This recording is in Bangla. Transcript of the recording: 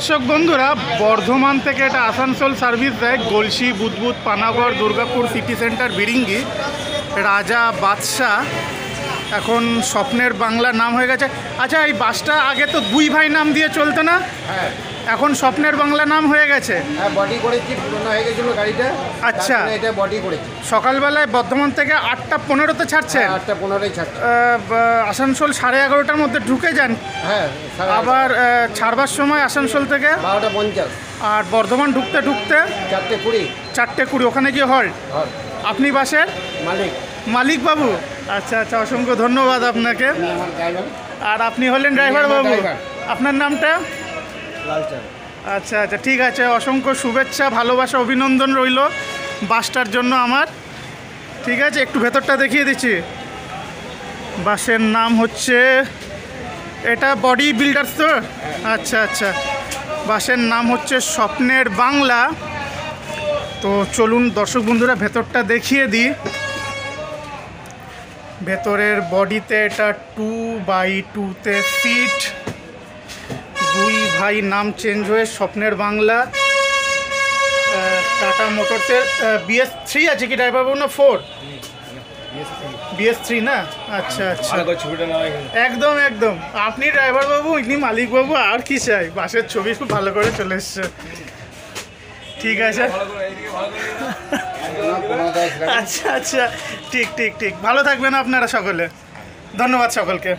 দর্শক বন্ধুরা, বর্ধমান থেকে এটা আসানসোল সার্ভিস দেয় গলসি, বুদবুদ, পানাগড়, দুর্গাপুর, সিটি সেন্টার, বিরিঙ্গি। রাজা বাদশাহ এখন স্বপ্নের বাংলা নাম হয়ে গেছে। আচ্ছা, এই বাসটা আগে তো দুই ভাই নাম দিয়ে চলতো না? হ্যাঁ, এখন স্বপ্নের বাংলা নাম হয়ে গেছে। হ্যাঁ, বডি করেছি, পুরনো হয়ে গেছিল গাড়িটা। আচ্ছা, এটা বডি করেছি। সকালবেলায় বর্ধমান থেকে 8:15-তে ছাড়ছেন? 8:15-ই ছাড়ছি। আসানসোল 11:30টার মধ্যে ঢুকে যান। হ্যাঁ, আবার ছাড়বার সময় আসানসোল থেকে 12:50। আর বর্ধমান ঢুকতে ঢুকতে 4:20। 4:20 ওখানে গিয়ে হল্ট। আপনি বাসের মালিক? মালিক বাবু। আচ্ছা আচ্ছা, অসংখ্য ধন্যবাদ আপনাকে। আমার ড্রাইভার। আর আপনি হলেন ড্রাইভার বাবু? আপনার নামটা? লালচাঁদ। আচ্ছা আচ্ছা, ঠিক আছে। অসংখ্য শুভেচ্ছা, ভালোবাসা, অভিনন্দন রইল বাসটার জন্য আমার। ঠিক আছে, একটু ভেতরটা দেখিয়ে দিচ্ছি। বাসের নাম হচ্ছে, এটা বডি বিল্ডার্স তো? আচ্ছা আচ্ছা, বাসের নাম হচ্ছে স্বপ্নের বাংলা। তো চলুন দর্শক বন্ধুরা, ভেতরটা দেখিয়ে দিই। ভেতরের বডিতে এটা 2x2-তে সিট। দুই ভাই নাম চেঞ্জ হয়ে স্বপ্নের বাংলা। টাটা মোটরসের BS3 আছে কি ড্রাইভার বাবু, না 4? BS3 না? আচ্ছা আচ্ছা, একদম একদম। আপনি ড্রাইভার বাবু, ইনি মালিক বাবু, আর কি চাই? বাসের ছবি খুব ভালো করে চলে এসছে। ঠিক আছে, আচ্ছা আচ্ছা, ঠিক ঠিক ঠিক। ভালো থাকবেন আপনারা সকলে। ধন্যবাদ সকলকে।